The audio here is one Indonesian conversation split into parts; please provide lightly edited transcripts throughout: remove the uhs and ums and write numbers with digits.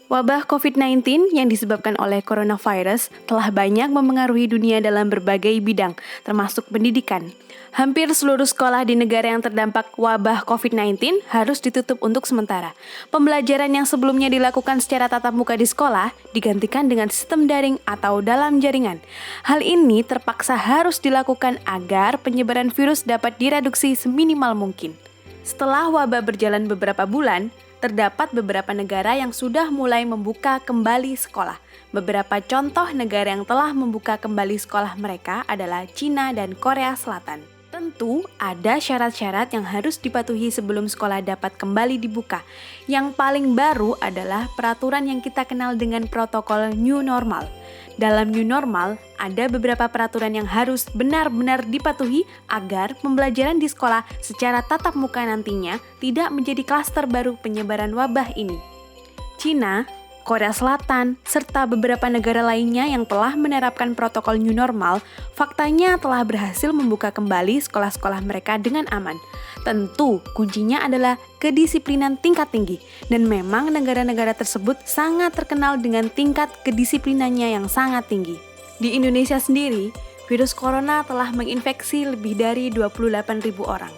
Wabah COVID-19 yang disebabkan oleh coronavirus telah banyak mempengaruhi dunia dalam berbagai bidang, termasuk pendidikan. Hampir seluruh sekolah di negara yang terdampak wabah COVID-19 harus ditutup untuk sementara. Pembelajaran yang sebelumnya dilakukan secara tatap muka di sekolah digantikan dengan sistem daring atau dalam jaringan. Hal ini terpaksa harus dilakukan agar penyebaran virus dapat direduksi seminimal mungkin. Setelah wabah berjalan beberapa bulan, terdapat beberapa negara yang sudah mulai membuka kembali sekolah. Beberapa contoh negara yang telah membuka kembali sekolah mereka adalah Cina dan Korea Selatan. Tentu ada syarat-syarat yang harus dipatuhi sebelum sekolah dapat kembali dibuka. Yang paling baru adalah peraturan yang kita kenal dengan protokol New Normal. Dalam New Normal, ada beberapa peraturan yang harus benar-benar dipatuhi agar pembelajaran di sekolah secara tatap muka nantinya tidak menjadi klaster baru penyebaran wabah ini. Cina, Korea Selatan, serta beberapa negara lainnya yang telah menerapkan protokol New Normal, faktanya telah berhasil membuka kembali sekolah-sekolah mereka dengan aman. Tentu, kuncinya adalah kedisiplinan tingkat tinggi, dan memang negara-negara tersebut sangat terkenal dengan tingkat kedisiplinannya yang sangat tinggi. Di Indonesia sendiri, virus corona telah menginfeksi lebih dari 28.000 orang.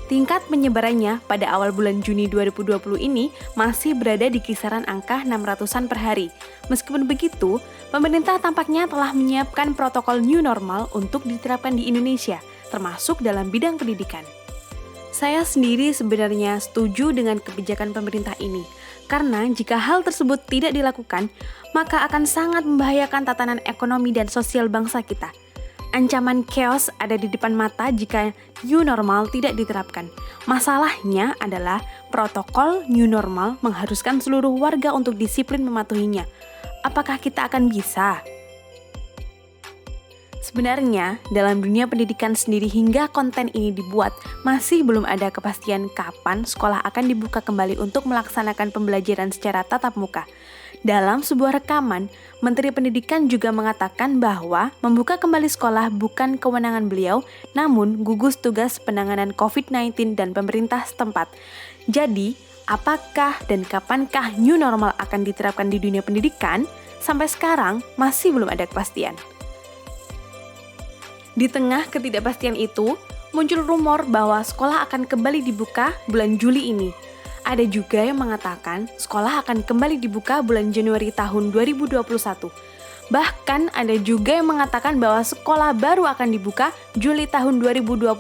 Tingkat penyebarannya pada awal bulan Juni 2020 ini masih berada di kisaran angka 600-an per hari. Meskipun begitu, pemerintah tampaknya telah menyiapkan protokol New Normal untuk diterapkan di Indonesia, termasuk dalam bidang pendidikan. Saya sendiri sebenarnya setuju dengan kebijakan pemerintah ini, karena jika hal tersebut tidak dilakukan, maka akan sangat membahayakan tatanan ekonomi dan sosial bangsa kita. Ancaman chaos ada di depan mata jika New Normal tidak diterapkan. Masalahnya adalah protokol New Normal mengharuskan seluruh warga untuk disiplin mematuhinya. Apakah kita akan bisa? Sebenarnya, dalam dunia pendidikan sendiri hingga konten ini dibuat, masih belum ada kepastian kapan sekolah akan dibuka kembali untuk melaksanakan pembelajaran secara tatap muka. Dalam sebuah rekaman, Menteri Pendidikan juga mengatakan bahwa membuka kembali sekolah bukan kewenangan beliau, namun gugus tugas penanganan COVID-19 dan pemerintah setempat. Jadi, apakah dan kapankah New Normal akan diterapkan di dunia pendidikan? Sampai sekarang, masih belum ada kepastian. Di tengah ketidakpastian itu, muncul rumor bahwa sekolah akan kembali dibuka bulan Juli ini. Ada juga yang mengatakan sekolah akan kembali dibuka bulan Januari tahun 2021. Bahkan ada juga yang mengatakan bahwa sekolah baru akan dibuka Juli tahun 2021.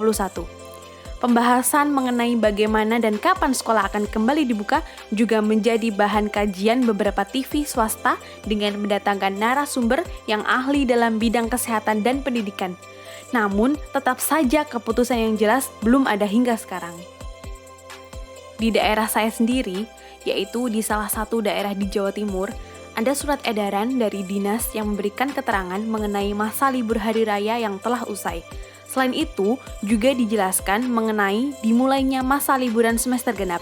Pembahasan mengenai bagaimana dan kapan sekolah akan kembali dibuka juga menjadi bahan kajian beberapa TV swasta dengan mendatangkan narasumber yang ahli dalam bidang kesehatan dan pendidikan. Namun, tetap saja keputusan yang jelas belum ada hingga sekarang. Di daerah saya sendiri, yaitu di salah satu daerah di Jawa Timur, ada surat edaran dari dinas yang memberikan keterangan mengenai masa libur hari raya yang telah usai. Selain itu, juga dijelaskan mengenai dimulainya masa liburan semester genap.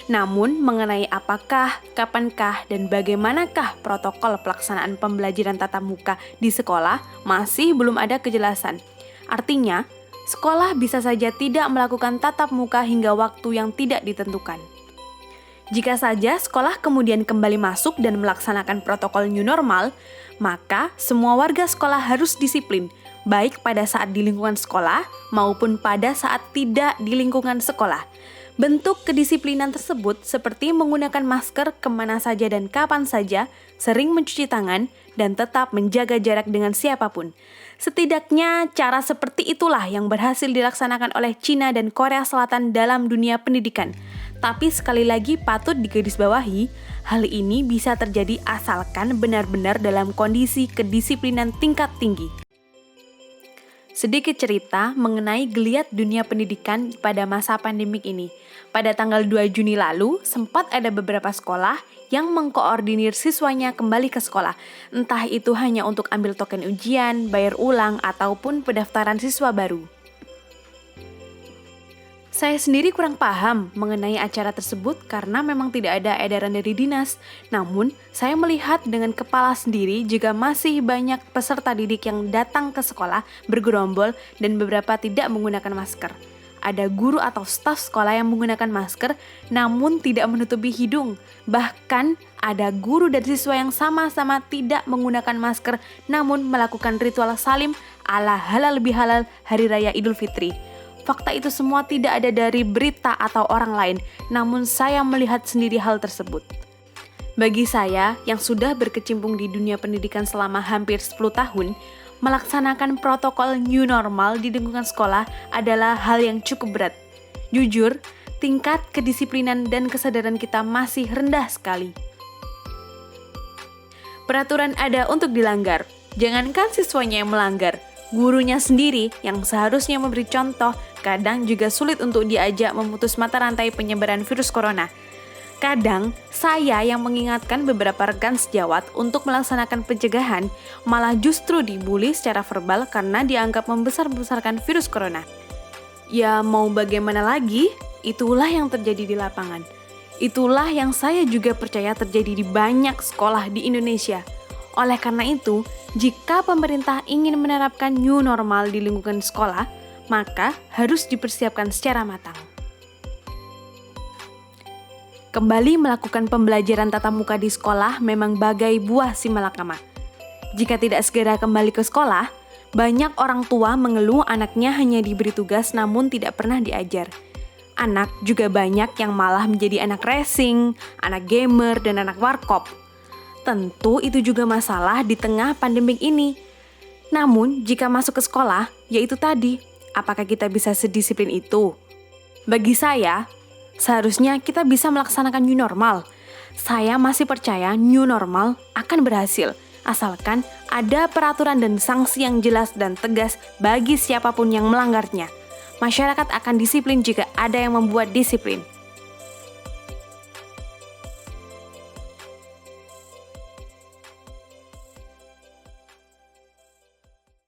Namun, mengenai apakah, kapankah, dan bagaimanakah protokol pelaksanaan pembelajaran tatap muka di sekolah masih belum ada kejelasan. Artinya, sekolah bisa saja tidak melakukan tatap muka hingga waktu yang tidak ditentukan. Jika saja sekolah kemudian kembali masuk dan melaksanakan protokol New Normal, maka semua warga sekolah harus disiplin, baik pada saat di lingkungan sekolah maupun pada saat tidak di lingkungan sekolah. Bentuk kedisiplinan tersebut seperti menggunakan masker kemana saja dan kapan saja, sering mencuci tangan, dan tetap menjaga jarak dengan siapapun. Setidaknya cara seperti itulah yang berhasil dilaksanakan oleh Cina dan Korea Selatan dalam dunia pendidikan. Tapi sekali lagi patut digarisbawahi, hal ini bisa terjadi asalkan benar-benar dalam kondisi kedisiplinan tingkat tinggi. Sedikit cerita mengenai geliat dunia pendidikan pada masa pandemik ini. Pada tanggal 2 Juni lalu, sempat ada beberapa sekolah yang mengkoordinir siswanya kembali ke sekolah. Entah itu hanya untuk ambil token ujian, bayar ulang, ataupun pendaftaran siswa baru. Saya sendiri kurang paham mengenai acara tersebut karena memang tidak ada edaran dari dinas. Namun, saya melihat dengan kepala sendiri jika masih banyak peserta didik yang datang ke sekolah bergerombol dan beberapa tidak menggunakan masker. ada guru atau staf sekolah yang menggunakan masker namun tidak menutupi hidung. Bahkan ada guru dan siswa yang sama-sama tidak menggunakan masker namun melakukan ritual salim ala halal bihalal Hari Raya Idul Fitri. Fakta itu semua tidak ada dari berita atau orang lain, namun saya melihat sendiri hal tersebut. Bagi saya yang sudah berkecimpung di dunia pendidikan selama hampir 10 tahun, melaksanakan protokol new normal di lingkungan sekolah adalah hal yang cukup berat. Jujur, tingkat kedisiplinan dan kesadaran kita masih rendah sekali. Peraturan ada untuk dilanggar. Jangankan siswanya yang melanggar, gurunya sendiri yang seharusnya memberi contoh kadang juga sulit untuk diajak memutus mata rantai penyebaran virus corona. Kadang, saya yang mengingatkan beberapa rekan sejawat untuk melaksanakan pencegahan malah justru dibully secara verbal karena dianggap membesar-besarkan virus corona. Ya mau bagaimana lagi, itulah yang terjadi di lapangan. Itulah yang saya juga percaya terjadi di banyak sekolah di Indonesia. Oleh karena itu, jika pemerintah ingin menerapkan new normal di lingkungan sekolah, maka harus dipersiapkan secara matang. Kembali melakukan pembelajaran tatap muka di sekolah memang bagai buah si malakama. Jika tidak segera kembali ke sekolah, banyak orang tua mengeluh anaknya hanya diberi tugas namun tidak pernah diajar. Anak juga banyak yang malah menjadi anak racing, anak gamer, dan anak warkop. Tentu itu juga masalah di tengah pandemik ini. Namun, jika masuk ke sekolah, yaitu tadi, apakah kita bisa sedisiplin itu? Bagi saya, seharusnya kita bisa melaksanakan new normal. Saya masih percaya new normal akan berhasil, asalkan ada peraturan dan sanksi yang jelas dan tegas bagi siapapun yang melanggarnya. Masyarakat akan disiplin jika ada yang membuat disiplin.